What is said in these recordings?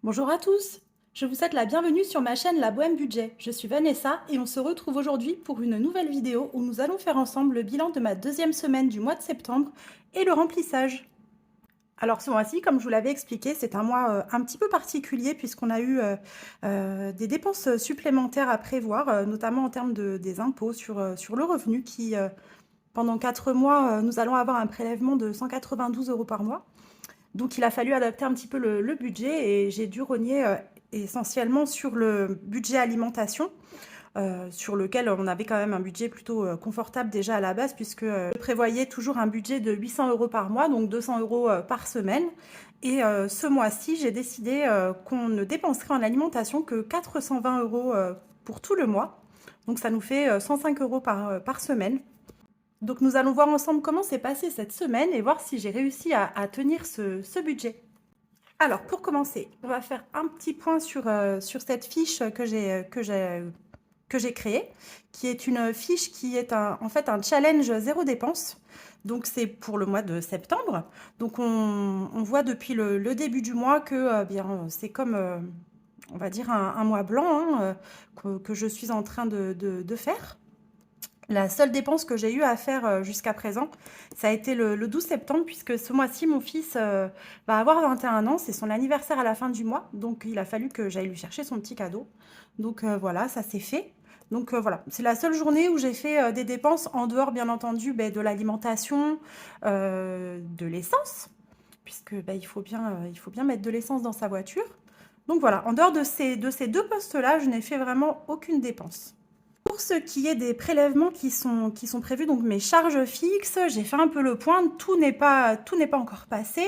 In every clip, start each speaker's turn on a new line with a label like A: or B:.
A: Bonjour à tous, je vous souhaite la bienvenue sur ma chaîne La Bohème Budget. Je suis Vanessa et on se retrouve aujourd'hui pour une nouvelle vidéo où nous allons faire ensemble le bilan de ma deuxième semaine du mois de septembre et le remplissage. Alors ce mois-ci, comme je vous l'avais expliqué, c'est un mois un petit peu particulier puisqu'on a eu des dépenses supplémentaires à prévoir, notamment en termes des impôts sur le revenu qui, pendant 4 mois, nous allons avoir un prélèvement de 192 € par mois. Donc il a fallu adapter un petit peu le budget et j'ai dû rogner essentiellement sur le budget alimentation, sur lequel on avait quand même un budget plutôt confortable déjà à la base, puisque je prévoyais toujours un budget de 800 € par mois, donc 200 € par semaine. Et ce mois-ci, j'ai décidé qu'on ne dépenserait en alimentation que 420 € pour tout le mois. Donc ça nous fait 105 € par semaine. Donc nous allons voir ensemble comment s'est passée cette semaine et voir si j'ai réussi à tenir ce budget. Alors pour commencer, on va faire un petit point sur cette fiche que j'ai créée, qui est une fiche qui est en fait un challenge zéro dépense. Donc c'est pour le mois de septembre. Donc on voit depuis le début du mois que bien c'est comme on va dire un mois blanc hein, que je suis en train de faire. La seule dépense que j'ai eu à faire jusqu'à présent, ça a été le 12 septembre, puisque ce mois-ci, mon fils va avoir 21 ans. C'est son anniversaire à la fin du mois. Donc, il a fallu que j'aille lui chercher son petit cadeau. Donc, voilà, ça s'est fait. Donc, voilà, c'est la seule journée où j'ai fait des dépenses en dehors, bien entendu, de l'alimentation, de l'essence, puisque il faut bien mettre de l'essence dans sa voiture. Donc, voilà, en dehors de ces deux postes-là, je n'ai fait vraiment aucune dépense. Pour ce qui est des prélèvements qui sont prévus, donc mes charges fixes, j'ai fait un peu le point, tout n'est pas encore passé.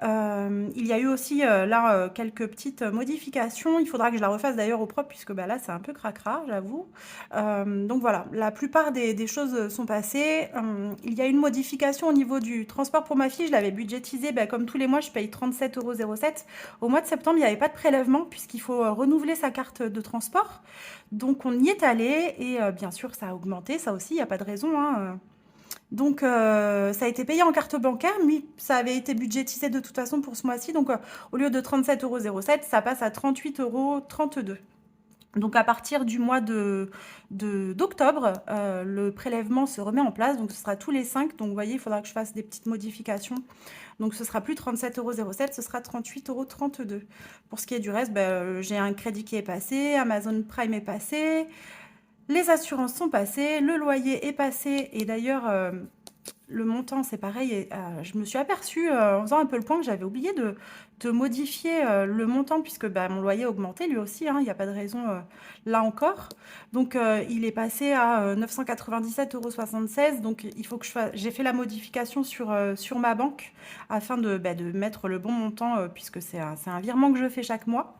A: Il y a eu aussi là quelques petites modifications, il faudra que je la refasse d'ailleurs au propre puisque là c'est un peu cracra, j'avoue. Donc voilà, la plupart des choses sont passées. Il y a une modification au niveau du transport pour ma fille, je l'avais budgétisé, comme tous les mois je paye 37,07 €. Au mois de septembre, il n'y avait pas de prélèvement puisqu'il faut renouveler sa carte de transport. Donc on y est allé et bien sûr ça a augmenté, ça aussi, il n'y a pas de raison. Hein. Donc ça a été payé en carte bancaire, mais ça avait été budgétisé de toute façon pour ce mois-ci. Donc au lieu de 37,07 €, ça passe à 38,32 €. Donc à partir du mois d'octobre, le prélèvement se remet en place, donc ce sera tous les 5. Donc vous voyez, il faudra que je fasse des petites modifications. Donc ce sera plus 37,07 €, ce sera 38,32 €. Pour ce qui est du reste, j'ai un crédit qui est passé, Amazon Prime est passé, les assurances sont passées, le loyer est passé. Et d'ailleurs, le montant, c'est pareil. Et, je me suis aperçue en faisant un peu le point que j'avais oublié de modifier le montant puisque mon loyer a augmenté lui aussi. Hein, il n'y a pas de raison là encore. Donc il est passé à 997,76 €. Donc il faut que j'ai fait la modification sur ma banque afin de mettre le bon montant puisque c'est un virement que je fais chaque mois.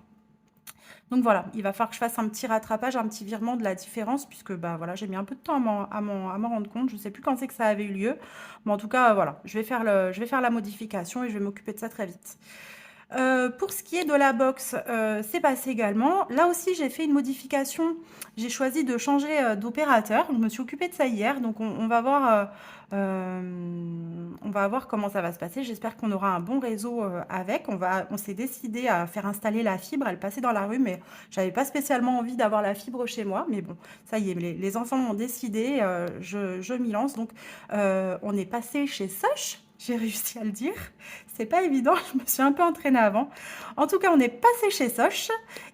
A: Donc voilà, il va falloir que je fasse un petit rattrapage, un petit virement de la différence, puisque voilà, j'ai mis un peu de temps à m'en rendre compte. Je ne sais plus quand c'est que ça avait eu lieu. Mais en tout cas, voilà, je vais faire la modification et je vais m'occuper de ça très vite. Pour ce qui est de la box, c'est passé également. Là aussi, j'ai fait une modification. J'ai choisi de changer d'opérateur. Je me suis occupée de ça hier, donc on va voir, on va voir comment ça va se passer. J'espère qu'on aura un bon réseau avec. On s'est décidé à faire installer la fibre. Elle passait dans la rue, mais j'avais pas spécialement envie d'avoir la fibre chez moi. Mais bon, ça y est, les enfants ont décidé. Je m'y lance. Donc, on est passé chez Soch. J'ai réussi à le dire. C'est pas évident, je me suis un peu entraînée avant. En tout cas, on est passé chez Soch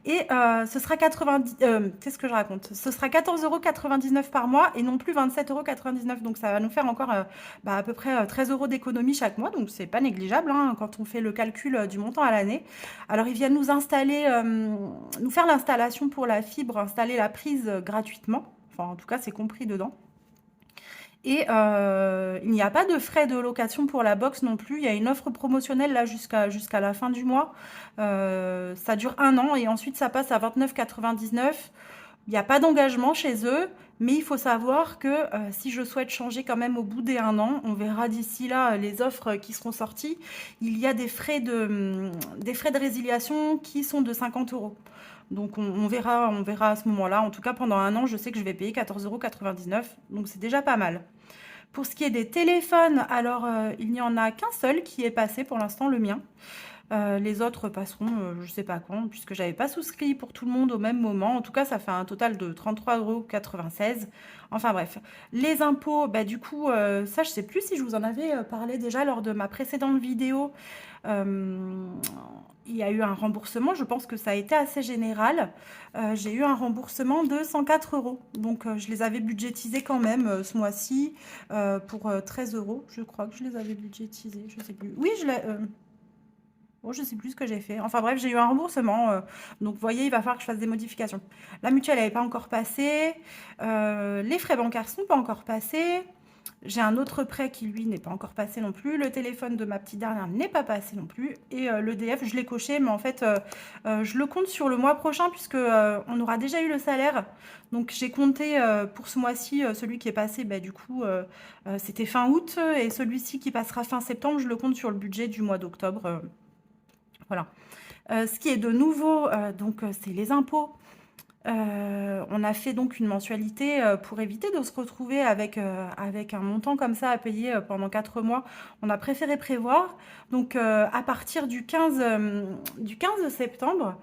A: et ce sera 90. Qu'est-ce que je raconte? Ce sera 14,99 € par mois et non plus 27,99 €. Donc ça va nous faire encore à peu près 13 € d'économie chaque mois. Donc c'est pas négligeable hein, quand on fait le calcul du montant à l'année. Alors ils viennent nous installer, nous faire l'installation pour la fibre, installer la prise gratuitement. Enfin, en tout cas, c'est compris dedans. Et il n'y a pas de frais de location pour la box non plus. Il y a une offre promotionnelle là jusqu'à la fin du mois. Ça dure 1 an et ensuite ça passe à 29,99 €. Il n'y a pas d'engagement chez eux, mais il faut savoir que si je souhaite changer quand même au bout des 1 an, on verra d'ici là les offres qui seront sorties. Il y a des frais de résiliation qui sont de 50 €. Donc on verra à ce moment-là. En tout cas, pendant 1 an, je sais que je vais payer 14,99 €. Donc c'est déjà pas mal. Pour ce qui est des téléphones, alors il n'y en a qu'un seul qui est passé pour l'instant, le mien. Les autres passeront, je sais pas quand, puisque j'avais pas souscrit pour tout le monde au même moment. En tout cas, ça fait un total de 33,96 €. Enfin bref, les impôts, bah, du coup, ça, je sais plus si je vous en avais parlé déjà lors de ma précédente vidéo. Euh, il y a eu un remboursement, je pense que ça a été assez général. J'ai eu un remboursement de 104 €. Donc, je les avais budgétisés quand même ce mois-ci pour 13 €. Je crois que je les avais budgétisés, je sais plus. Oui, je l'ai. Bon, je sais plus ce que j'ai fait. Enfin bref, j'ai eu un remboursement. Donc, vous voyez, il va falloir que je fasse des modifications. La mutuelle n'avait pas encore passé. Les frais bancaires sont pas encore passés. J'ai un autre prêt qui, lui, n'est pas encore passé non plus. Le téléphone de ma petite dernière n'est pas passé non plus. Et l'EDF, je l'ai coché, mais en fait, je le compte sur le mois prochain puisque on aura déjà eu le salaire. Donc, j'ai compté pour ce mois-ci, celui qui est passé, bah, du coup, c'était fin août. Et celui-ci qui passera fin septembre, je le compte sur le budget du mois d'octobre. Voilà. Ce qui est de nouveau, donc, c'est les impôts. On a fait donc une mensualité pour éviter de se retrouver avec un montant comme ça à payer pendant 4 mois. On a préféré prévoir. Donc, à partir du 15 septembre,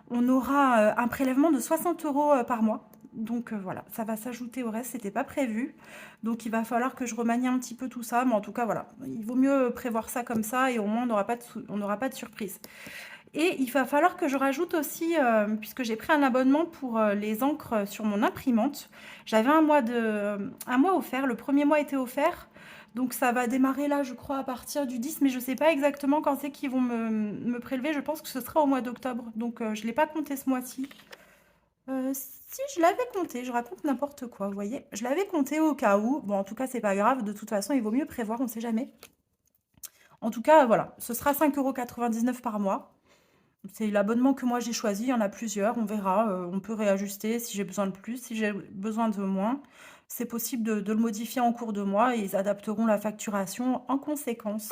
A: on aura un prélèvement de 60 € par mois. Donc voilà, ça va s'ajouter au reste, c'était pas prévu. Donc il va falloir que je remanie un petit peu tout ça. Mais en tout cas, voilà, il vaut mieux prévoir ça comme ça et au moins on n'aura pas de surprise. Et il va falloir que je rajoute aussi, puisque j'ai pris un abonnement pour les encres sur mon imprimante, j'avais un mois offert, le premier mois était offert, donc ça va démarrer là, je crois, à partir du 10, mais je ne sais pas exactement quand c'est qu'ils vont me prélever, je pense que ce sera au mois d'octobre, donc je ne l'ai pas compté ce mois-ci. Si je l'avais compté, je raconte n'importe quoi, vous voyez, je l'avais compté au cas où, bon en tout cas c'est pas grave, de toute façon il vaut mieux prévoir, on ne sait jamais. En tout cas, voilà, ce sera 5,99 € par mois. C'est l'abonnement que moi j'ai choisi, il y en a plusieurs, on verra, on peut réajuster si j'ai besoin de plus, si j'ai besoin de moins. C'est possible de le modifier en cours de mois et ils adapteront la facturation en conséquence.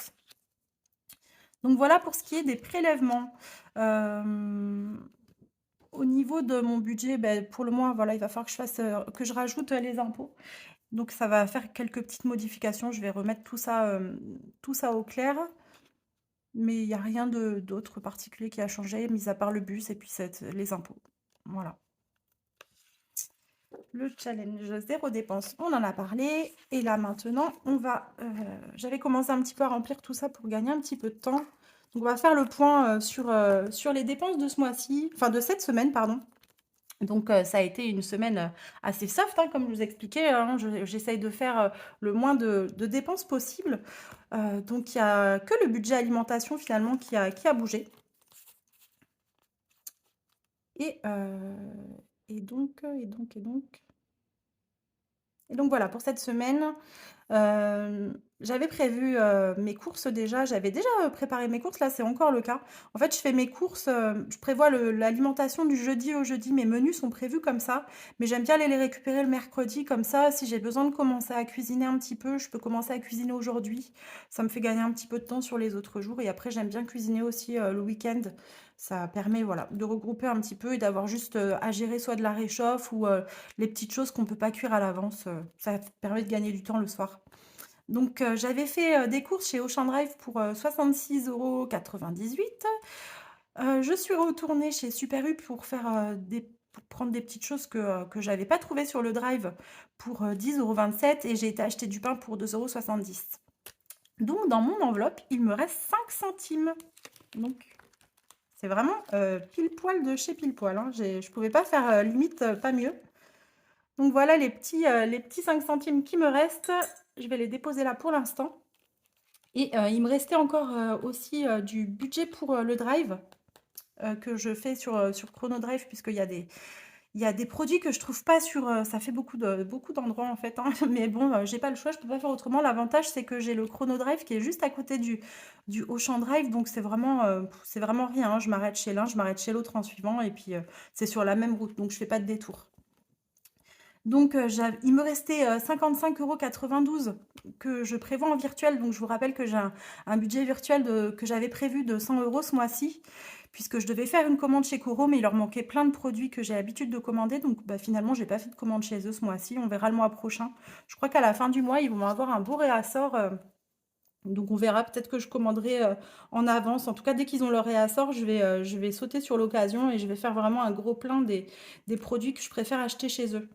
A: Donc voilà pour ce qui est des prélèvements. Au niveau de mon budget, ben, pour le mois, voilà, il va falloir que je rajoute les impôts. Donc ça va faire quelques petites modifications, je vais remettre tout ça au clair. Mais il n'y a rien d'autre particulier qui a changé, mis à part le bus et puis les impôts. Voilà. Le challenge zéro dépense, on en a parlé. Et là maintenant, j'avais commencé un petit peu à remplir tout ça pour gagner un petit peu de temps. Donc on va faire le point sur les dépenses de ce mois-ci, enfin de cette semaine, pardon. Donc ça a été une semaine assez soft, hein, comme je vous expliquais, hein. J'essaye de faire le moins de dépenses possible. Donc il n'y a que le budget alimentation finalement qui a bougé. Et, et donc, et donc, et donc. Et donc voilà, pour cette semaine, j'avais prévu mes courses déjà, j'avais déjà préparé mes courses, là c'est encore le cas. En fait, je fais mes courses, je prévois l'alimentation du jeudi au jeudi, mes menus sont prévus comme ça, mais j'aime bien aller les récupérer le mercredi, comme ça, si j'ai besoin de commencer à cuisiner un petit peu, je peux commencer à cuisiner aujourd'hui. Ça me fait gagner un petit peu de temps sur les autres jours, et après j'aime bien cuisiner aussi le week-end. Ça permet voilà, de regrouper un petit peu et d'avoir juste à gérer soit de la réchauffe ou les petites choses qu'on ne peut pas cuire à l'avance. Ça permet de gagner du temps le soir. Donc, j'avais fait des courses chez Auchan Drive pour 66,98 €. Je suis retournée chez Super U pour prendre des petites choses que j'avais pas trouvées sur le Drive pour 10,27 € et j'ai été acheter du pain pour 2,70 €. Donc, dans mon enveloppe, il me reste 5 centimes. Donc, c'est vraiment pile poil de chez pile poil, hein. Je pouvais pas faire limite pas mieux. Donc voilà les petits 5 centimes qui me restent. Je vais les déposer là pour l'instant. Et il me restait encore aussi du budget pour le drive que je fais sur Chrono Drive, puisqu'il y a des produits que je trouve pas ça fait beaucoup d'endroits en fait, hein. Mais bon, j'ai pas le choix, je peux pas faire autrement. L'avantage, c'est que j'ai le Chrono Drive qui est juste à côté du Auchan Drive, donc c'est vraiment rien, hein. Je m'arrête chez l'un, je m'arrête chez l'autre en suivant, et puis c'est sur la même route, donc je fais pas de détour. Donc, il me restait 55,92 € que je prévois en virtuel. Donc, je vous rappelle que j'ai un budget virtuel que j'avais prévu de 100 € ce mois-ci, puisque je devais faire une commande chez Coro, mais il leur manquait plein de produits que j'ai l'habitude de commander. Donc, bah, finalement, je n'ai pas fait de commande chez eux ce mois-ci. On verra le mois prochain. Je crois qu'à la fin du mois, ils vont avoir un beau réassort Donc on verra, peut-être que je commanderai, en avance. En tout cas, dès qu'ils ont leur réassort, je vais sauter sur l'occasion et je vais faire vraiment un gros plein des produits que je préfère acheter chez eux.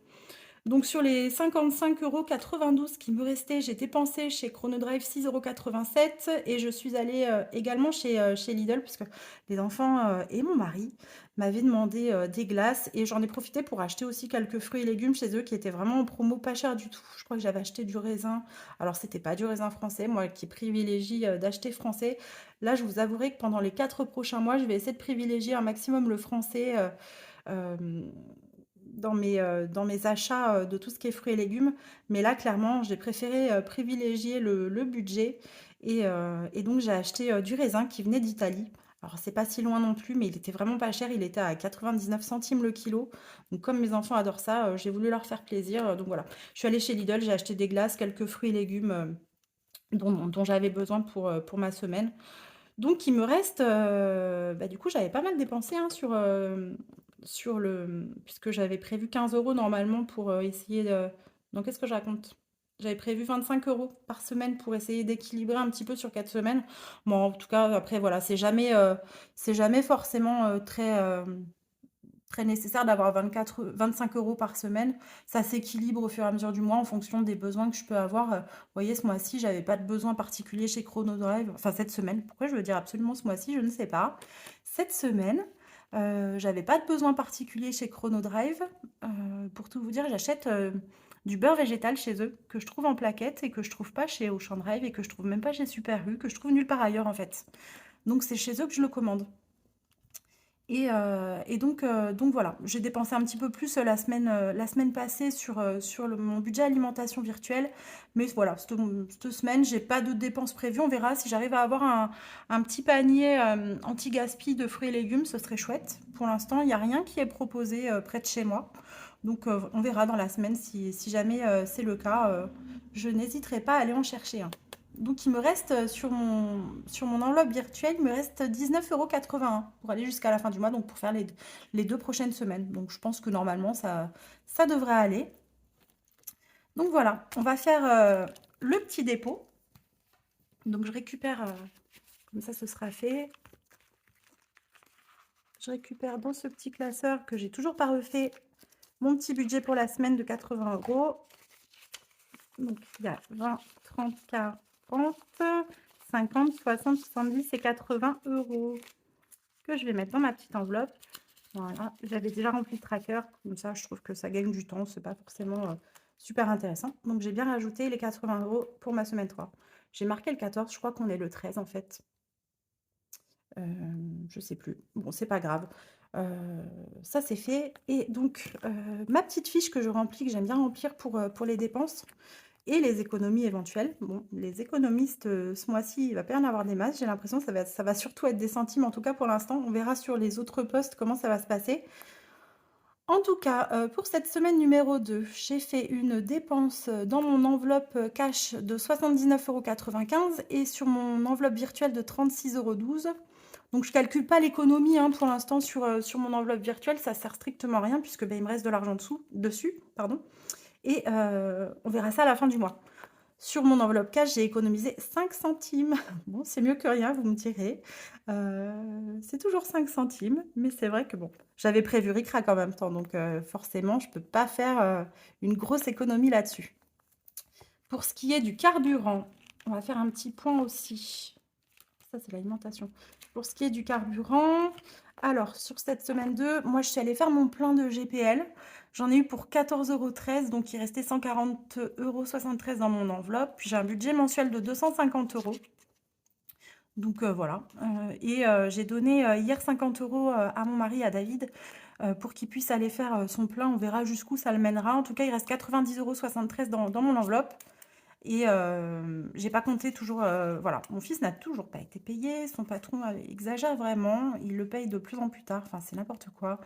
A: Donc sur les 55,92 € qui me restaient, j'ai dépensé chez Chronodrive 6,87 € et je suis allée également chez Lidl puisque les enfants et mon mari m'avaient demandé des glaces et j'en ai profité pour acheter aussi quelques fruits et légumes chez eux qui étaient vraiment en promo, pas cher du tout. Je crois que j'avais acheté du raisin. Alors c'était pas du raisin français, moi qui privilégie d'acheter français. Là, je vous avouerai que pendant les 4 prochains mois, je vais essayer de privilégier un maximum le français. Euh, dans mes achats de tout ce qui est fruits et légumes. Mais là, clairement, j'ai préféré privilégier le budget. Et donc, j'ai acheté du raisin qui venait d'Italie. Alors, c'est pas si loin non plus, mais il était vraiment pas cher. Il était à 99 centimes le kilo. Donc, comme mes enfants adorent ça, j'ai voulu leur faire plaisir. Donc, voilà. Je suis allée chez Lidl, j'ai acheté des glaces, quelques fruits et légumes dont j'avais besoin pour ma semaine. Donc il me reste, bah, du coup, j'avais pas mal dépensé, hein, sur le puisque j'avais prévu 15 € normalement pour, essayer de non, qu'est-ce que je raconte? J'avais prévu 25 € par semaine pour essayer d'équilibrer un petit peu sur 4 semaines. Bon, en tout cas, après voilà, c'est jamais forcément, très nécessaire d'avoir 25 € par semaine. Ça s'équilibre au fur et à mesure du mois en fonction des besoins que je peux avoir. Vous voyez, ce mois-ci, j'avais pas de besoin particulier chez Chronodrive. Enfin, cette semaine. Pourquoi je veux dire absolument ce mois-ci, je ne sais pas. Cette semaine, j'avais pas de besoin particulier chez Chronodrive. Pour tout vous dire, j'achète du beurre végétal chez eux, que je trouve en plaquette et que je trouve pas chez Auchan Drive et que je trouve même pas chez Super U, que je trouve nulle part ailleurs en fait. Donc c'est chez eux que je le commande. Donc voilà, j'ai dépensé un petit peu plus la semaine passée sur mon budget alimentation virtuelle. Mais voilà, cette semaine, j'ai pas de dépenses prévues. On verra si j'arrive à avoir un petit panier anti-gaspi de fruits et légumes, ce serait chouette. Pour l'instant, il n'y a rien qui est proposé près de chez moi. Donc on verra dans la semaine si jamais c'est le cas. Je n'hésiterai pas à aller en chercher un. Donc il me reste sur mon enveloppe virtuelle, il me reste 19,81 € pour aller jusqu'à la fin du mois, donc pour faire les 2 prochaines semaines. Donc je pense que normalement ça devrait aller. Donc voilà, on va faire le petit dépôt. Donc je récupère, comme ça ce sera fait. Je récupère dans ce petit classeur que j'ai toujours pas refait mon petit budget pour la semaine de 80 €. Donc il y a 20, 30, 40, 50, 60, 70 et 80 € que je vais mettre dans ma petite enveloppe. Voilà, j'avais déjà rempli le tracker, comme ça je trouve que ça gagne du temps, c'est pas forcément super intéressant. Donc j'ai bien rajouté les 80 € pour ma semaine 3. J'ai marqué le 14, je crois qu'on est le 13 en fait. Je sais plus. Bon, c'est pas grave. Ça c'est fait. Et donc ma petite fiche que je remplis, que j'aime bien remplir pour les dépenses et les économies éventuelles. Bon, les économistes, ce mois-ci, il va pas y en avoir des masses. J'ai l'impression que ça va surtout être des centimes, en tout cas pour l'instant. On verra sur les autres postes comment ça va se passer. En tout cas, pour cette semaine numéro 2, j'ai fait une dépense dans mon enveloppe cash de 79,95 € et sur mon enveloppe virtuelle de 36,12 €. Donc je ne calcule pas l'économie hein, pour l'instant sur mon enveloppe virtuelle, ça sert strictement à rien puisque il me reste de l'argent dessus. Pardon. Et on verra ça à la fin du mois. Sur mon enveloppe cash, j'ai économisé 5 centimes. Bon, c'est mieux que rien, vous me direz. C'est toujours 5 centimes, mais c'est vrai que bon, j'avais prévu ric-rac en même temps, donc forcément, je ne peux pas faire une grosse économie là-dessus. Pour ce qui est du carburant, on va faire un petit point aussi. Ça, c'est l'alimentation. Pour ce qui est du carburant, alors sur cette semaine 2, moi je suis allée faire mon plein de GPL. J'en ai eu pour 14,13 €, donc il restait 140,73 € dans mon enveloppe. Puis j'ai un budget mensuel de 250 €. Donc voilà. Et j'ai donné hier 50 € à mon mari, à David, pour qu'il puisse aller faire son plein. On verra jusqu'où ça le mènera. En tout cas, il reste 90,73 € dans mon enveloppe. Et j'ai pas compté toujours, voilà, mon fils n'a toujours pas été payé, son patron exagère vraiment, il le paye de plus en plus tard, enfin c'est n'importe quoi.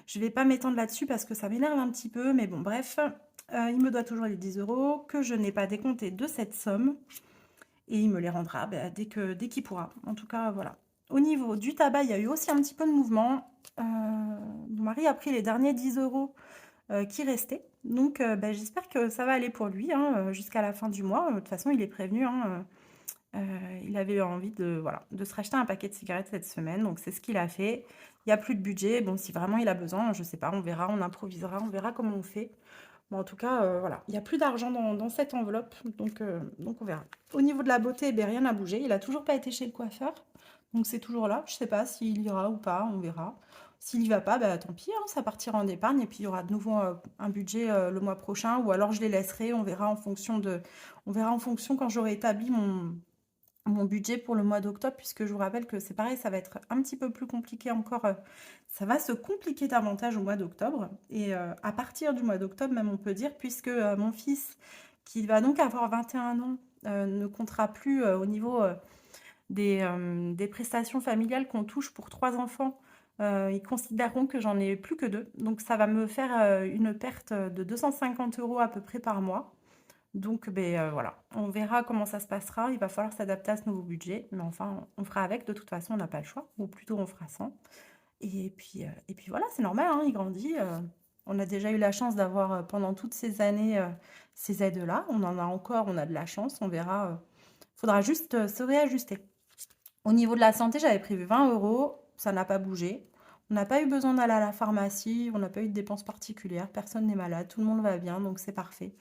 A: Je vais pas m'étendre là-dessus parce que ça m'énerve un petit peu, mais bon bref, il me doit toujours les 10 € que je n'ai pas décompté de cette somme et il me les rendra bah, dès qu'il pourra. En tout cas, voilà. Au niveau du tabac, il y a eu aussi un petit peu de mouvement. Mon mari a pris les derniers 10 € qui restaient. Donc, bah, j'espère que ça va aller pour lui hein, jusqu'à la fin du mois. De toute façon, il est prévenu. Hein, Il avait envie de, voilà, de se racheter un paquet de cigarettes cette semaine, donc c'est ce qu'il a fait. Il y a plus de budget. Bon, si vraiment il a besoin, je sais pas, on verra, on improvisera, on verra comment on fait. Mais en tout cas, voilà, il y a plus d'argent dans cette enveloppe, donc on verra. Au niveau de la beauté, beh, rien n'a bougé. Il a toujours pas été chez le coiffeur, donc c'est toujours là. Je sais pas s'il ira ou pas, on verra. S'il y va pas, bah, tant pis, hein, ça partira en épargne et puis il y aura de nouveau, un budget, le mois prochain ou alors je les laisserai, on verra en fonction quand j'aurai établi mon budget pour le mois d'octobre, puisque je vous rappelle que c'est pareil, ça va être un petit peu plus compliqué encore. Ça va se compliquer davantage au mois d'octobre. Et à partir du mois d'octobre, même on peut dire, puisque mon fils, qui va donc avoir 21 ans, ne comptera plus au niveau des prestations familiales qu'on touche pour 3 enfants. Ils considéreront que j'en ai plus que deux. Donc ça va me faire une perte de 250 euros à peu près par mois. Donc, ben, voilà, on verra comment ça se passera. Il va falloir s'adapter à ce nouveau budget, mais enfin, on fera avec. De toute façon, on n'a pas le choix, ou plutôt on fera sans. Et puis voilà, c'est normal, hein, il grandit. On a déjà eu la chance d'avoir pendant toutes ces années ces aides-là. On en a encore, on a de la chance. On verra. Faudra juste se réajuster. Au niveau de la santé, j'avais prévu 20 euros. Ça n'a pas bougé. On n'a pas eu besoin d'aller à la pharmacie. On n'a pas eu de dépenses particulières. Personne n'est malade. Tout le monde va bien, donc c'est parfait.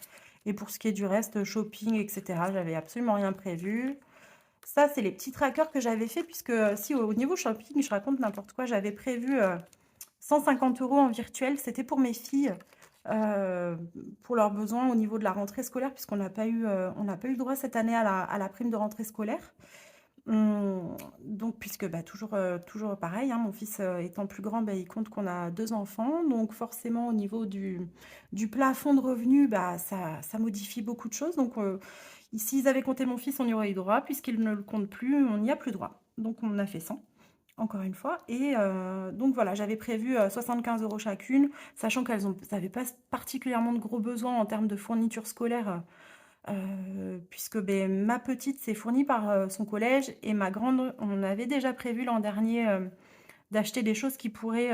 A: Et pour ce qui est du reste, shopping, etc., j'avais absolument rien prévu. Ça, c'est les petits trackers que j'avais fait, puisque si au niveau shopping, je raconte n'importe quoi, j'avais prévu 150 euros en virtuel. C'était pour mes filles, euh, pour leurs besoins au niveau de la rentrée scolaire, puisqu'on on n'a pas eu droit cette année à la prime de rentrée scolaire. Donc, puisque bah, toujours pareil, hein, mon fils étant plus grand, bah, il compte qu'on a 2 enfants. Donc, forcément, au niveau du plafond de revenus, bah, ça modifie beaucoup de choses. Donc, s'ils avaient compté mon fils, on y aurait eu droit. Puisqu'ils ne le comptent plus, on n'y a plus droit. Donc, on a fait 100, encore une fois. Et donc, voilà, j'avais prévu 75 euros chacune, sachant qu'elles n'avaient pas particulièrement de gros besoins en termes de fournitures scolaires. Puisque ben, ma petite s'est fournie par son collège et ma grande, on avait déjà prévu l'an dernier d'acheter des choses qui pourraient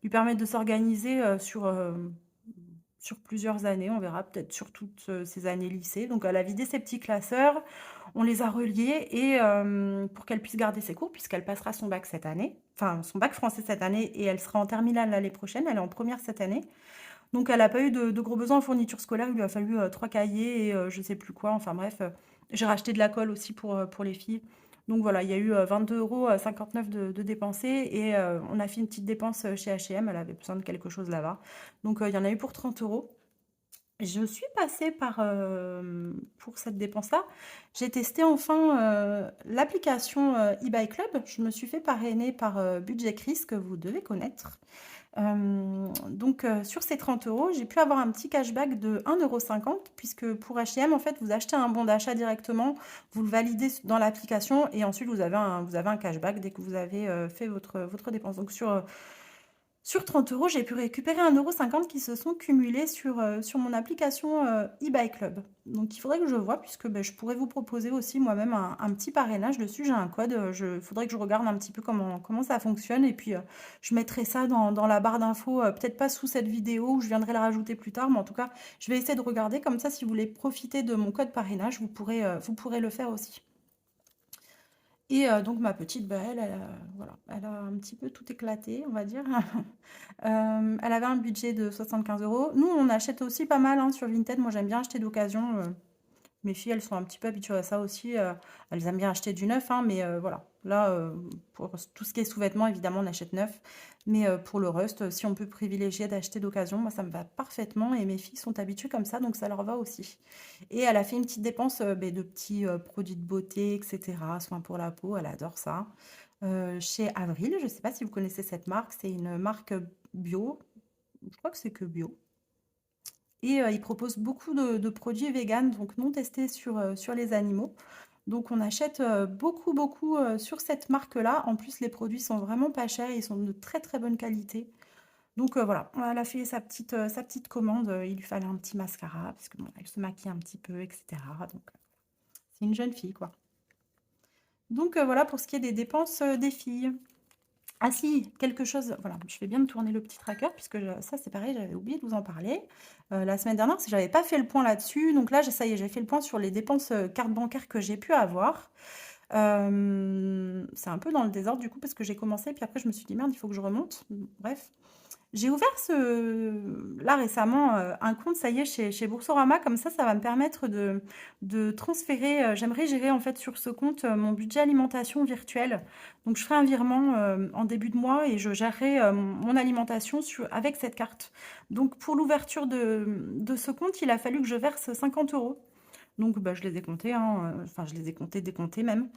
A: lui permettre de s'organiser sur plusieurs années. On verra peut-être sur toutes ces années lycée. Donc elle a vidé ses petits classeurs, on les a reliés et pour qu'elle puisse garder ses cours puisqu'elle passera son bac cette année, enfin son bac français cette année et elle sera en terminale l'année prochaine. Elle est en première cette année. Donc elle a pas eu de gros besoins en fourniture scolaire, il lui a fallu 3 cahiers et je sais plus quoi, enfin bref, j'ai racheté de la colle aussi pour les filles. Donc voilà, il y a eu 22,59 € de dépensés et on a fait une petite dépense chez H&M, elle avait besoin de quelque chose là-bas. Donc il y en a eu pour 30 euros. Je suis passée pour cette dépense-là. J'ai testé enfin l'application eBay Club. Je me suis fait parrainer par Budget Chris, que vous devez connaître. Donc sur ces 30 euros, j'ai pu avoir un petit cashback de 1,50 € puisque pour H&M, en fait, vous achetez un bon d'achat directement, vous le validez dans l'application et ensuite vous avez un cashback dès que vous avez fait votre dépense. Donc sur 30 euros, j'ai pu récupérer 1,50 € qui se sont cumulés sur mon application eBay Club. Donc il faudrait que je vois, puisque ben, je pourrais vous proposer aussi moi-même un petit parrainage dessus. J'ai un code, il faudrait que je regarde un petit peu comment ça fonctionne. Et puis je mettrai ça dans la barre d'infos, peut-être pas sous cette vidéo, où je viendrai la rajouter plus tard. Mais en tout cas, je vais essayer de regarder. Comme ça, si vous voulez profiter de mon code parrainage, vous pourrez le faire aussi. Et donc ma petite, bah, voilà, elle a un petit peu tout éclaté, on va dire. Elle avait un budget de 75 euros. Nous, on achète aussi pas mal hein, sur Vinted. Moi, j'aime bien acheter d'occasion. Mes filles, elles sont un petit peu habituées à ça aussi. Elles aiment bien acheter du neuf, hein, mais voilà. Là, pour tout ce qui est sous-vêtements, évidemment, on achète neuf. Mais pour le reste, si on peut privilégier d'acheter d'occasion, moi, ça me va parfaitement. Et mes filles sont habituées comme ça, donc ça leur va aussi. Et elle a fait une petite dépense ben, de petits produits de beauté, etc. Soins pour la peau, elle adore ça. Chez Avril, je ne sais pas si vous connaissez cette marque, c'est une marque bio. Je crois que c'est que bio. Et ils proposent beaucoup de produits véganes, donc non testés sur les animaux. Donc on achète beaucoup sur cette marque-là. En plus, les produits sont vraiment pas chers, ils sont de très très bonne qualité. Donc voilà, elle a fait sa petite commande. Il lui fallait un petit mascara, parce que bon, elle se maquille un petit peu, etc. Donc c'est une jeune fille, quoi. Donc voilà pour ce qui est des dépenses des filles. Ah si, quelque chose, voilà, je fais bien de tourner le petit tracker puisque ça c'est pareil, j'avais oublié de vous en parler. La semaine dernière, parce que j'avais pas fait le point là-dessus. Donc là, ça y est, j'ai fait le point sur les dépenses carte bancaire que j'ai pu avoir. C'est un peu dans le désordre du coup parce que j'ai commencé, puis après je me suis dit merde, il faut que je remonte. Bref. J'ai ouvert là récemment un compte, ça y est, chez Boursorama, comme ça va me permettre de transférer. J'aimerais gérer en fait sur ce compte mon budget alimentation virtuel. Donc je ferai un virement en début de mois et je gérerai mon alimentation avec cette carte. Donc pour l'ouverture de ce compte, il a fallu que je verse 50 euros. Donc bah, je les ai comptés, hein, enfin je les ai comptés, décomptés même.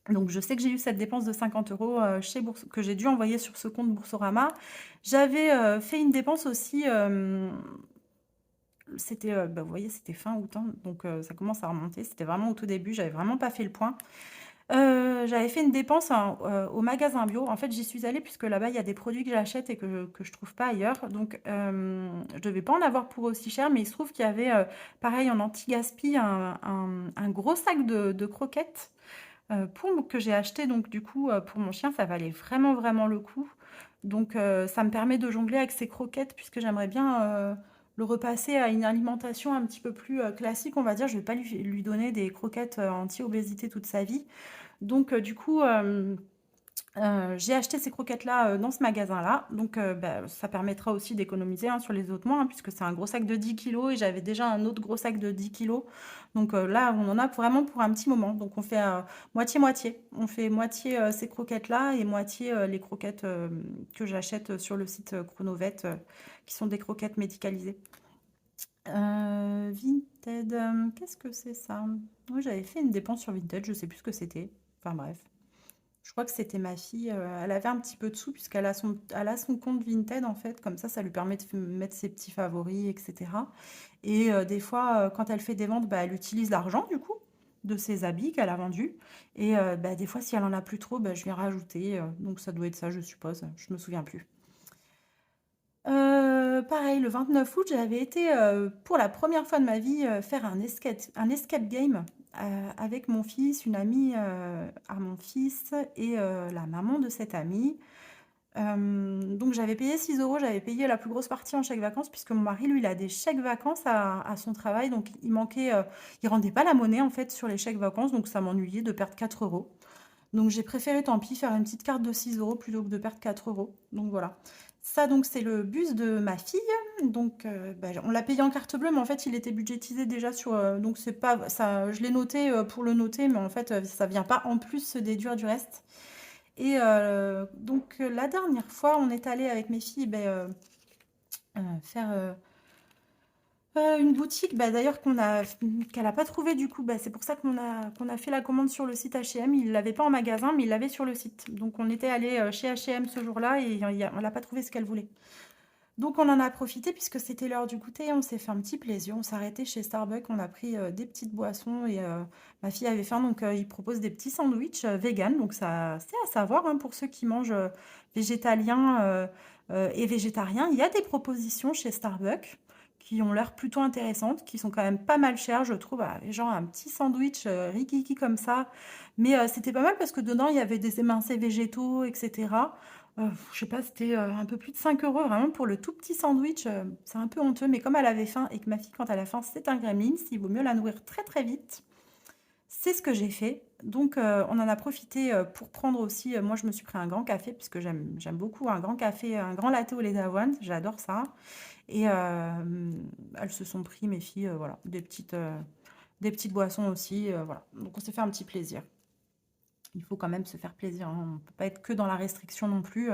A: Donc, je sais que j'ai eu cette dépense de 50 euros que j'ai dû envoyer sur ce compte Boursorama. J'avais fait une dépense aussi, c'était, bah, vous voyez, c'était fin août, hein, donc ça commence à remonter. C'était vraiment au tout début, j'avais vraiment pas fait le point. J'avais fait une dépense au magasin bio. En fait, j'y suis allée puisque là-bas, il y a des produits que j'achète et que je trouve pas ailleurs. Donc, je devais pas en avoir pour aussi cher, mais il se trouve qu'il y avait, pareil, en anti-gaspi, un gros sac de croquettes que j'ai acheté. Donc, du coup, pour mon chien, ça valait vraiment, vraiment le coup. Donc, ça me permet de jongler avec ces croquettes puisque j'aimerais bien le repasser à une alimentation un petit peu plus classique, on va dire. Je vais pas lui donner des croquettes anti-obésité toute sa vie. Donc, du coup, j'ai acheté ces croquettes-là dans ce magasin-là. Donc, bah, ça permettra aussi d'économiser hein, sur les autres mois, hein, puisque c'est un gros sac de 10 kilos et j'avais déjà un autre gros sac de 10 kilos. Donc là, on en a vraiment pour un petit moment. Donc, on fait moitié-moitié. On fait moitié ces croquettes-là et moitié les croquettes que j'achète sur le site Chronovet, qui sont des croquettes médicalisées. Vinted, qu'est-ce que c'est ça? Oui, j'avais fait une dépense sur Vinted, je sais plus ce que c'était. Enfin bref. Je crois que c'était ma fille, elle avait un petit peu de sous elle a son compte Vinted en fait, comme ça lui permet de mettre ses petits favoris, et cetera. Et des fois, quand elle fait des ventes, bah, elle utilise l'argent du coup de ses habits qu'elle a vendus. Et bah, des fois, si elle en a plus trop, bah, je viens rajouter. Donc ça doit être ça, je suppose. Je me souviens plus. Pareil, le 29 août, j'avais été pour la première fois de ma vie faire un escape game avec mon fils, une amie à mon fils et la maman de cette amie. Donc j'avais payé 6 euros, j'avais payé la plus grosse partie en chèque vacances puisque mon mari, lui, il a des chèques vacances à son travail. Donc il manquait, il rendait pas la monnaie en fait sur les chèques vacances, donc ça m'ennuyait de perdre 4 euros. Donc j'ai préféré, tant pis, faire une petite carte de 6 euros plutôt que de perdre 4 euros. Donc voilà. Ça, donc, c'est le bus de ma fille. Donc, bah, on l'a payé en carte bleue, mais en fait, il était budgétisé déjà sur. Donc, c'est pas. Ça, je l'ai noté pour le noter, mais en fait, ça vient pas en plus se déduire du reste. Et donc, la dernière fois, on est allé avec mes filles ben, faire une boutique, bah, d'ailleurs qu'elle a pas trouvé du coup, bah, c'est pour ça qu'on a fait la commande sur le site H&M. Il l'avait pas en magasin, mais il l'avait sur le site. Donc on était allé chez H&M ce jour-là et on l'a pas trouvé ce qu'elle voulait. Donc on en a profité puisque c'était l'heure du goûter. On s'est fait un petit plaisir. On s'est arrêté chez Starbucks. On a pris des petites boissons et ma fille avait faim, donc ils proposent des petits sandwichs vegan. Donc ça, c'est à savoir hein, pour ceux qui mangent végétalien et végétarien. Il y a des propositions chez Starbucks qui ont l'air plutôt intéressantes, qui sont quand même pas mal chères, je trouve. Genre un petit sandwich rikiki comme ça. Mais c'était pas mal parce que dedans, il y avait des émincés végétaux, etc. Je sais pas, c'était un peu plus de 5 euros vraiment pour le tout petit sandwich. C'est un peu honteux, mais comme elle avait faim et que ma fille, quand elle a faim, c'est un gremlin, il vaut mieux la nourrir très très vite. C'est ce que j'ai fait. Donc, on en a profité pour prendre aussi. Moi, je me suis pris un grand café, puisque j'aime beaucoup un grand café, un grand latte au lait d'avoine. J'adore ça. Et elles se sont pris, mes filles, voilà, des petites boissons aussi. Voilà. Donc, on s'est fait un petit plaisir. Il faut quand même se faire plaisir, hein. On ne peut pas être que dans la restriction non plus,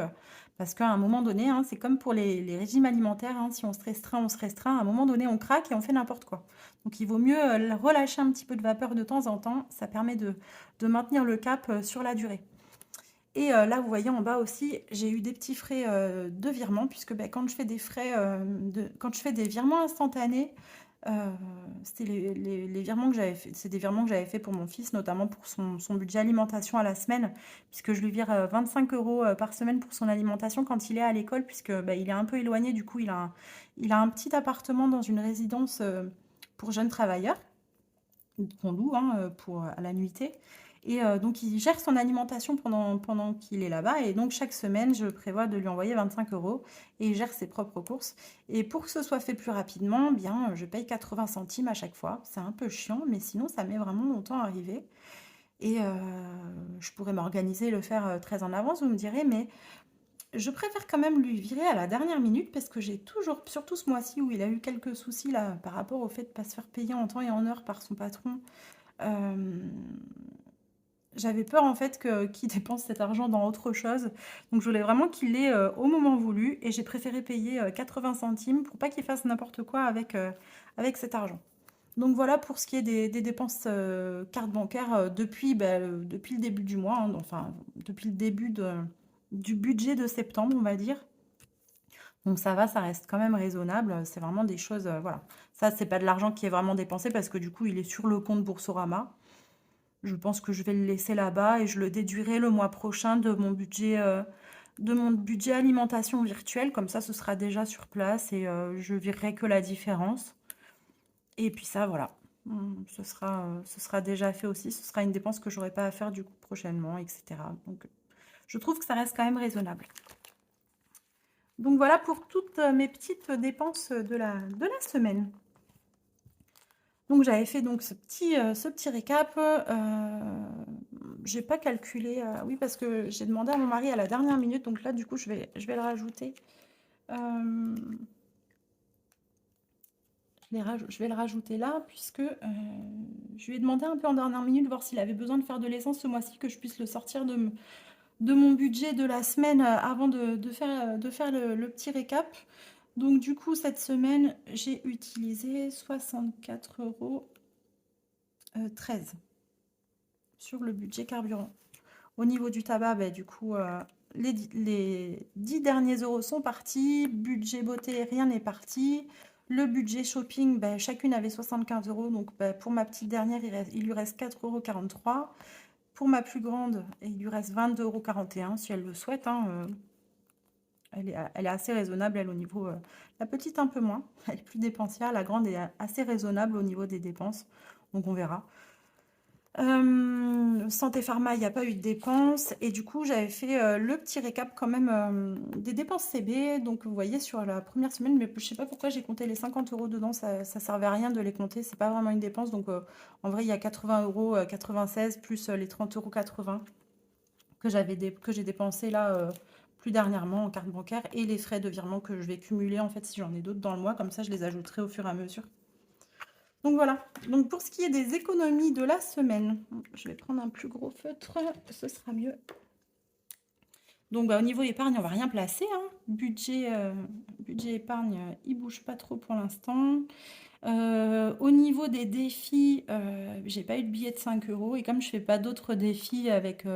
A: parce qu'à un moment donné, hein, c'est comme pour les régimes alimentaires, hein, si on se restreint, on se restreint. À un moment donné, on craque et on fait n'importe quoi. Donc il vaut mieux relâcher un petit peu de vapeur de temps en temps. Ça permet de maintenir le cap sur la durée. Et là, vous voyez en bas aussi, j'ai eu des petits frais de virement, puisque ben, quand je fais des frais, quand je fais des virements instantanés, c'était les virements que j'avais fait, c'est des virements que j'avais fait pour mon fils, notamment pour son budget alimentation à la semaine, puisque je lui vire 25 euros par semaine pour son alimentation quand il est à l'école, puisque bah, il est un peu éloigné, du coup il a un petit appartement dans une résidence pour jeunes travailleurs, qu'on loue hein, à la nuitée. Et donc, il gère son alimentation pendant qu'il est là-bas. Et donc, chaque semaine, je prévois de lui envoyer 25 euros. Et il gère ses propres courses. Et pour que ce soit fait plus rapidement, bien, je paye 80 centimes à chaque fois. C'est un peu chiant, mais sinon, ça met vraiment longtemps à arriver. Et je pourrais m'organiser et le faire très en avance, vous me direz, mais je préfère quand même lui virer à la dernière minute parce que j'ai toujours, surtout ce mois-ci où il a eu quelques soucis là par rapport au fait de ne pas se faire payer en temps et en heure par son patron. euh, J'avais peur en fait qu'il dépense cet argent dans autre chose. Donc je voulais vraiment qu'il l'ait au moment voulu et j'ai préféré payer 80 centimes pour pas qu'il fasse n'importe quoi avec cet argent. Donc voilà pour ce qui est des dépenses carte bancaire depuis le début du mois, hein, enfin depuis le début du budget de septembre, on va dire. Donc ça va, ça reste quand même raisonnable. C'est vraiment des choses, voilà. Ça, c'est pas de l'argent qui est vraiment dépensé parce que du coup, il est sur le compte Boursorama. Je pense que je vais le laisser là-bas et je le déduirai le mois prochain de mon budget alimentation virtuelle. Comme ça, ce sera déjà sur place et je verrai que la différence. Et puis ça, voilà. Ce sera déjà fait aussi. Ce sera une dépense que j'aurai pas à faire du coup prochainement, etc. Donc, je trouve que ça reste quand même raisonnable. Donc voilà pour toutes mes petites dépenses de la semaine. Donc j'avais fait donc ce petit récap. J'ai pas calculé. Oui, parce que j'ai demandé à mon mari à la dernière minute. Donc là, du coup, je vais le rajouter. Euh, je vais le rajouter là, puisque je lui ai demandé un peu en dernière minute, voir s'il avait besoin de faire de l'essence ce mois-ci, que je puisse le sortir de mon budget de la semaine avant de faire le petit récap. Donc du coup, cette semaine, j'ai utilisé 64 euros 13 sur le budget carburant. Au niveau du tabac, bah, du coup, les 10 derniers euros sont partis. Budget beauté, rien n'est parti. Le budget shopping, bah, chacune avait 75 euros. Donc bah, pour ma petite dernière, il lui reste 4,43 euros. Pour ma plus grande, il lui reste 22,41 euros si elle le souhaite. Hein, elle est assez raisonnable, elle, au niveau... la petite, un peu moins. Elle est plus dépensière. La grande est assez raisonnable au niveau des dépenses. Donc, on verra. Santé Pharma, il n'y a pas eu de dépenses. Et du coup, j'avais fait le petit récap quand même des dépenses CB. Donc, vous voyez, sur la première semaine, mais je ne sais pas pourquoi j'ai compté les 50 euros dedans. Ça ne servait à rien de les compter. C'est pas vraiment une dépense. Donc, en vrai, il y a 80 euros, 96 plus les 30,80 € que j'ai dépensé là plus dernièrement en carte bancaire et les frais de virement que je vais cumuler en fait si j'en ai d'autres dans le mois. Comme ça, je les ajouterai au fur et à mesure. Donc voilà. Donc pour ce qui est des économies de la semaine, je vais prendre un plus gros feutre, ce sera mieux. Donc bah, au niveau épargne, on va rien placer. Hein. Budget épargne, il bouge pas trop pour l'instant. Au niveau des défis, j'ai pas eu de billet de 5 euros. Et comme je fais pas d'autres défis avec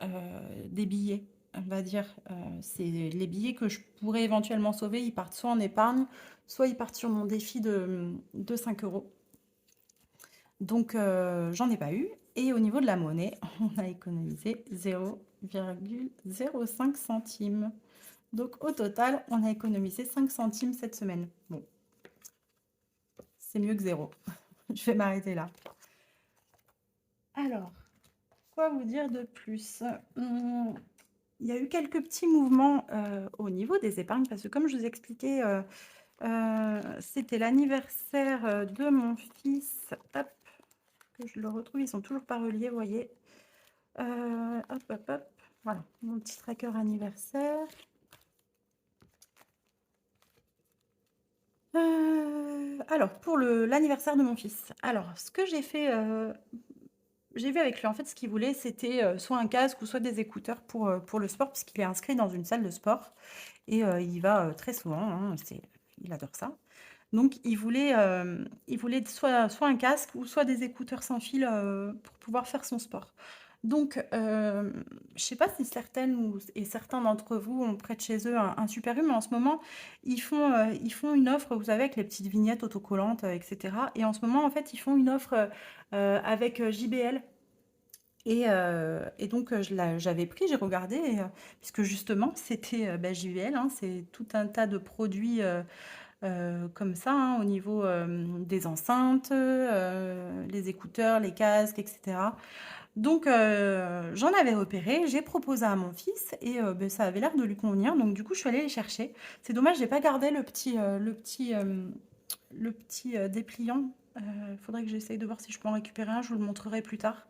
A: des billets, on va dire, c'est les billets que je pourrais éventuellement sauver, ils partent soit en épargne, soit ils partent sur mon défi de 5 euros. Donc, j'en ai pas eu. Et au niveau de la monnaie, on a économisé 0,05 centimes. Donc, au total, on a économisé 5 centimes cette semaine. Bon, c'est mieux que zéro. Je vais m'arrêter là. Alors, quoi vous dire de plus? Il y a eu quelques petits mouvements au niveau des épargnes, parce que comme je vous expliquais, c'était l'anniversaire de mon fils. Hop, que je le retrouve, ils sont toujours pas reliés, vous voyez. Hop, hop, hop. Voilà, mon petit tracker anniversaire. Alors, pour l'anniversaire de mon fils. Alors, ce que j'ai fait, j'ai vu avec lui, en fait, ce qu'il voulait, c'était soit un casque ou soit des écouteurs pour le sport, puisqu'il est inscrit dans une salle de sport. Et il y va très souvent, hein, il adore ça. Donc, il voulait soit un casque ou soit des écouteurs sans fil pour pouvoir faire son sport. Donc, je ne sais pas si et certains d'entre vous ont près de chez eux un Super U, mais en ce moment, ils font une offre, vous savez, avec les petites vignettes autocollantes, etc. Et en ce moment, en fait, ils font une offre avec JBL. Et donc, j'avais pris, j'ai regardé, puisque justement, c'était JBL, hein, c'est tout un tas de produits comme ça, hein, au niveau des enceintes, les écouteurs, les casques, etc. Donc, j'en avais repéré, j'ai proposé à mon fils et ben, ça avait l'air de lui convenir. Donc, du coup, je suis allée les chercher. C'est dommage, j'ai pas gardé le petit dépliant. Il faudrait que j'essaye de voir si je peux en récupérer un. Je vous le montrerai plus tard.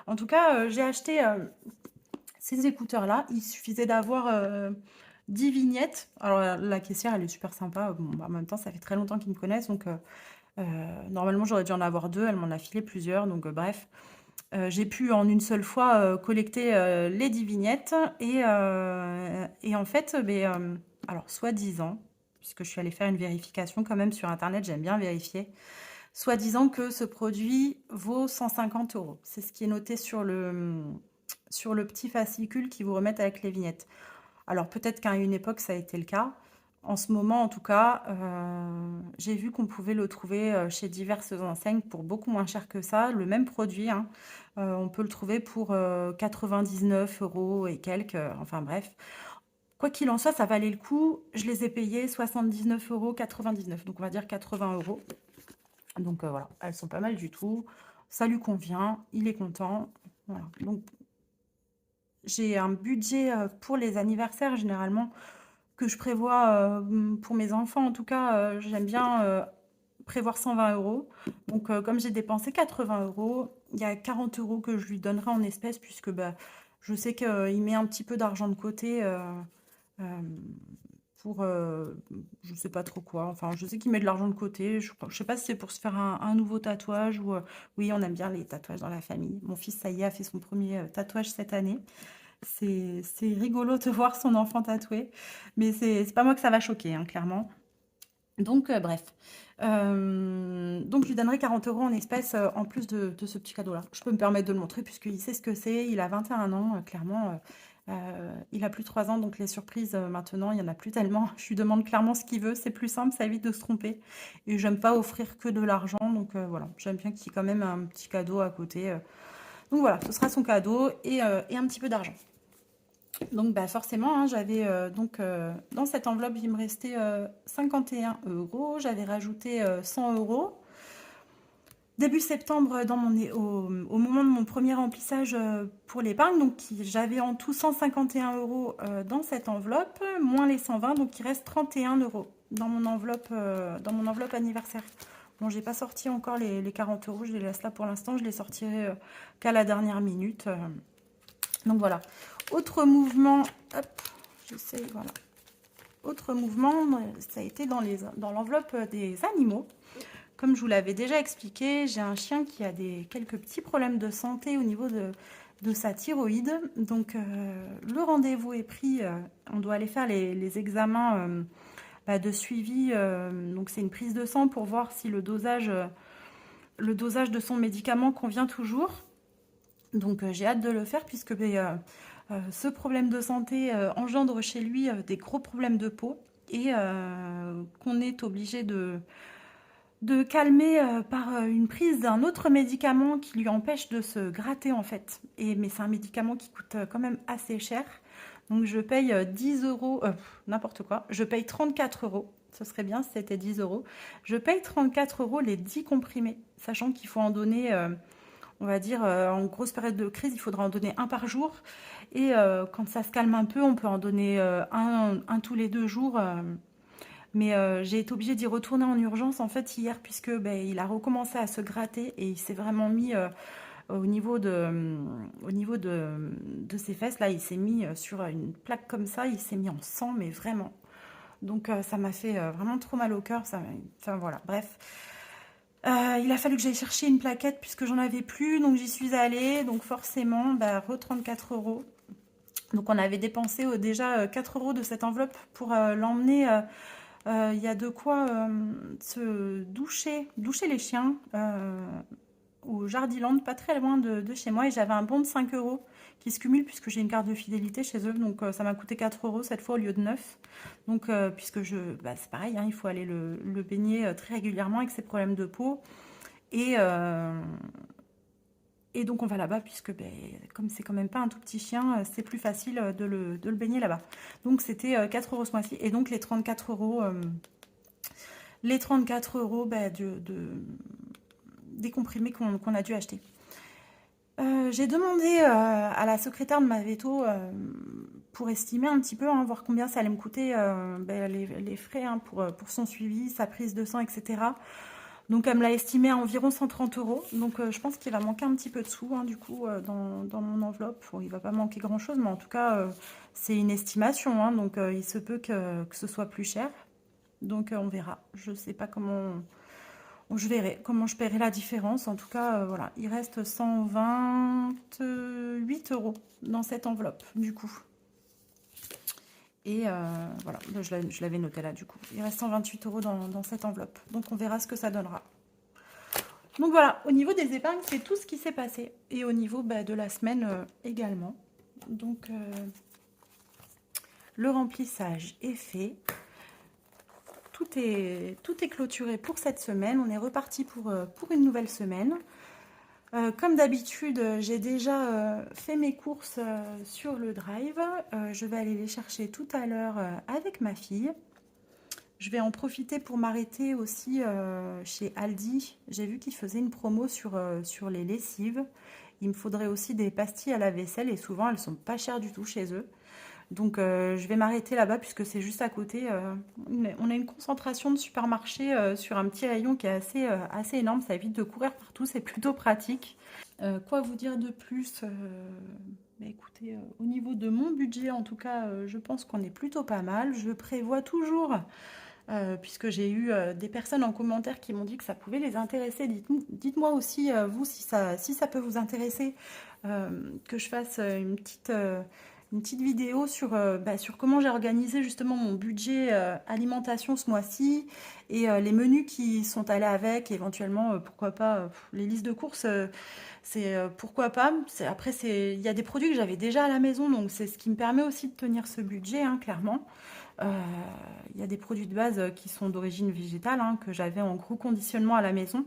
A: En tout cas, j'ai acheté ces écouteurs-là. Il suffisait d'avoir 10 vignettes. Alors, la caissière, elle est super sympa. Bon, bah, en même temps, ça fait très longtemps qu'ils me connaissent. Donc, normalement, j'aurais dû en avoir deux. Elle m'en a filé plusieurs. Donc, bref. J'ai pu en une seule fois collecter les 10 vignettes et en fait, alors soi-disant, puisque je suis allée faire une vérification quand même sur internet, j'aime bien vérifier, soi-disant que ce produit vaut 150 euros. C'est ce qui est noté sur le petit fascicule qui vous remettent avec les vignettes. Alors peut-être qu'à une époque ça a été le cas. En ce moment, en tout cas, j'ai vu qu'on pouvait le trouver chez diverses enseignes pour beaucoup moins cher que ça. Le même produit, hein, on peut le trouver pour 99 euros et quelques. Enfin bref, quoi qu'il en soit, ça valait le coup. Je les ai payés 79 euros, 99. Donc on va dire 80 euros. Donc voilà, elles sont pas mal du tout. Ça lui convient, il est content. Voilà. Donc j'ai un budget pour les anniversaires généralement que je prévois pour mes enfants. En tout cas, j'aime bien prévoir 120 euros. Donc, comme j'ai dépensé 80 euros, il y a 40 euros que je lui donnerai en espèces puisque bah, je sais qu'il met un petit peu d'argent de côté euh, pour je sais pas trop quoi. Enfin, je sais qu'il met de l'argent de côté. Je sais pas si c'est pour se faire un nouveau tatouage ou oui, on aime bien les tatouages dans la famille. Mon fils, ça y est, a fait son premier tatouage cette année. C'est rigolo de voir son enfant tatoué, mais c'est pas moi que ça va choquer, hein, clairement. Donc, bref. Donc, je lui donnerai 40 euros en espèces en plus de ce petit cadeau-là. Je peux me permettre de le montrer puisqu'il sait ce que c'est. Il a 21 ans, clairement. Il a plus de 3 ans, donc les surprises, maintenant, il n'y en a plus tellement. Je lui demande clairement ce qu'il veut. C'est plus simple, ça évite de se tromper. Et j'aime pas offrir que de l'argent. Donc, voilà. J'aime bien qu'il y ait quand même un petit cadeau à côté. Donc, voilà, ce sera son cadeau et un petit peu d'argent. Donc bah forcément, hein, j'avais donc dans cette enveloppe, il me restait 51 euros. J'avais rajouté 100 euros. Début septembre, au moment de mon premier remplissage pour l'épargne, donc j'avais en tout 151 euros dans cette enveloppe, moins les 120, donc il reste 31 euros dans mon enveloppe anniversaire. Bon, j'ai pas sorti encore les 40 euros, je les laisse là pour l'instant, je les sortirai qu'à la dernière minute. Donc voilà. Autre mouvement, hop, j'essaie, voilà. Autre mouvement, ça a été dans l'enveloppe des animaux. Comme je vous l'avais déjà expliqué, j'ai un chien qui a quelques petits problèmes de santé au niveau de sa thyroïde. Donc le rendez-vous est pris, on doit aller faire les examens de suivi. Donc c'est une prise de sang pour voir si le dosage de son médicament convient toujours. Donc j'ai hâte de le faire puisque ce problème de santé engendre chez lui des gros problèmes de peau et qu'on est obligé de calmer par une prise d'un autre médicament qui lui empêche de se gratter en fait. Mais c'est un médicament qui coûte quand même assez cher. Donc je paye 10 euros, n'importe quoi, je paye 34 euros. Ce serait bien si c'était 10 euros. Je paye 34 euros les 10 comprimés, sachant qu'il faut en donner on va dire, en grosse période de crise, il faudra en donner un par jour. Et quand ça se calme un peu, on peut en donner un tous les 2 jours. Mais j'ai été obligée d'y retourner en urgence en fait hier puisque il a recommencé à se gratter et il s'est vraiment mis au niveau de ses fesses. Là, il s'est mis sur une plaque comme ça, il s'est mis en sang, mais vraiment. Donc ça m'a fait vraiment trop mal au cœur. Enfin voilà, bref. Il a fallu que j'aille chercher une plaquette puisque j'en avais plus, donc j'y suis allée. Donc forcément, re 34 euros. Donc on avait dépensé déjà 4 euros de cette enveloppe pour l'emmener. Il y a de quoi se doucher les chiens au Jardiland, pas très loin de chez moi. Et j'avais un bon de 5 euros qui se cumule puisque j'ai une carte de fidélité chez eux. Donc ça m'a coûté 4 euros cette fois au lieu de 9. Donc puisque c'est pareil, hein, il faut aller le baigner très régulièrement avec ses problèmes de peau. Et, et donc on va là-bas puisque comme c'est quand même pas un tout petit chien, c'est plus facile de le baigner là-bas. Donc c'était 4 euros ce mois-ci. Et donc les 34 euros les 34 € des comprimés qu'on a dû acheter. J'ai demandé à la secrétaire de ma veto pour estimer un petit peu, hein, voir combien ça allait me coûter les frais hein, pour son suivi, sa prise de sang, etc. Donc elle me l'a estimé à environ 130 €. Donc je pense qu'il va manquer un petit peu de sous hein, du coup dans mon enveloppe. Bon, il va pas manquer grand chose, mais en tout cas c'est une estimation. Hein, donc il se peut que ce soit plus cher. Donc on verra. Je sais pas comment. Je verrai comment je paierai la différence. En tout cas, voilà, il reste 128 € dans cette enveloppe, du coup. Et voilà, je l'avais noté là, du coup. Il reste 128 € dans cette enveloppe. Donc, on verra ce que ça donnera. Donc, voilà, au niveau des épargnes, c'est tout ce qui s'est passé. Et au niveau de la semaine également. Donc, le remplissage est fait. Tout est clôturé pour cette semaine. On est reparti pour une nouvelle semaine. Comme d'habitude, j'ai déjà fait mes courses sur le drive. Je vais aller les chercher tout à l'heure avec ma fille. Je vais en profiter pour m'arrêter aussi chez Aldi. J'ai vu qu'ils faisaient une promo sur les lessives. Il me faudrait aussi des pastilles à la vaisselle et souvent elles sont pas chères du tout chez eux. Donc je vais m'arrêter là-bas puisque c'est juste à côté. On a une concentration de supermarchés sur un petit rayon qui est assez énorme. Ça évite de courir partout, c'est plutôt pratique. Quoi vous dire de plus écoutez, au niveau de mon budget, en tout cas, je pense qu'on est plutôt pas mal. Je prévois toujours, puisque j'ai eu des personnes en commentaire qui m'ont dit que ça pouvait les intéresser. Dites-moi aussi, vous, si ça peut vous intéresser, que je fasse une petite vidéo sur comment j'ai organisé justement mon budget alimentation ce mois-ci et les menus qui sont allés avec, éventuellement, pourquoi pas, les listes de courses, c'est pourquoi pas. Après, il y a des produits que j'avais déjà à la maison, donc c'est ce qui me permet aussi de tenir ce budget, hein, clairement. Il y a des produits de base qui sont d'origine végétale, hein, que j'avais en gros conditionnement à la maison.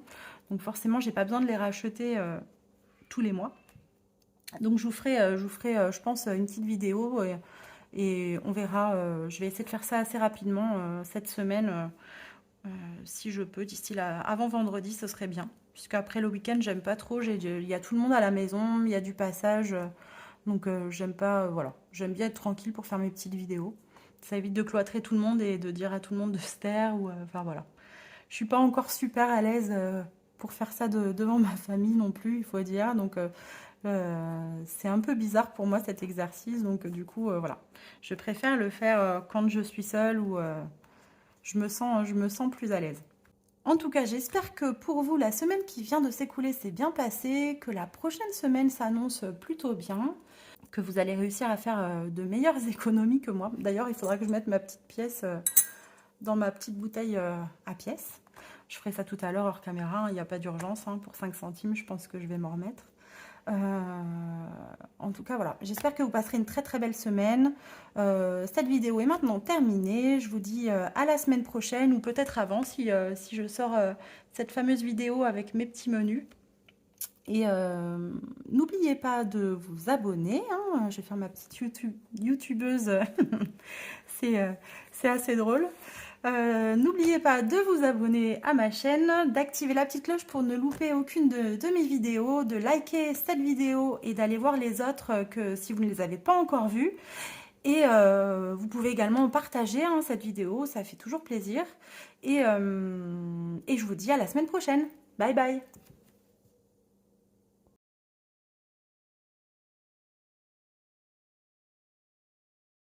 A: Donc forcément, j'ai pas besoin de les racheter tous les mois. Donc je vous ferai, je pense, une petite vidéo et on verra. Je vais essayer de faire ça assez rapidement cette semaine, si je peux, d'ici là, avant vendredi, ce serait bien. Puisque après le week-end, j'aime pas trop. Il y a tout le monde à la maison, il y a du passage, donc j'aime pas. Voilà, j'aime bien être tranquille pour faire mes petites vidéos. Ça évite de cloîtrer tout le monde et de dire à tout le monde de se taire ou enfin voilà. Je suis pas encore super à l'aise pour faire ça devant ma famille non plus, il faut dire. Donc c'est un peu bizarre pour moi cet exercice. Donc du coup, voilà. Je préfère le faire quand je suis seule ou je me sens plus à l'aise. En tout cas, j'espère que pour vous, la semaine qui vient de s'écouler s'est bien passée, que la prochaine semaine s'annonce plutôt bien, que vous allez réussir à faire de meilleures économies que moi. D'ailleurs, il faudra que je mette ma petite pièce dans ma petite bouteille à pièces. Je ferai ça tout à l'heure hors caméra, il n'y a pas d'urgence, hein, pour 5 centimes, je pense que je vais m'en remettre. En tout cas, voilà. J'espère que vous passerez une très très belle semaine. Cette vidéo est maintenant terminée. Je vous dis à la semaine prochaine ou peut-être avant si je sors cette fameuse vidéo avec mes petits menus. Et n'oubliez pas de vous abonner. Hein. Je vais faire ma petite youtubeuse. C'est assez drôle. N'oubliez pas de vous abonner à ma chaîne, d'activer la petite cloche pour ne louper aucune de mes vidéos, de liker cette vidéo et d'aller voir les autres que si vous ne les avez pas encore vues. Et vous pouvez également partager hein, cette vidéo, ça fait toujours plaisir. Et je vous dis à la semaine prochaine. Bye bye!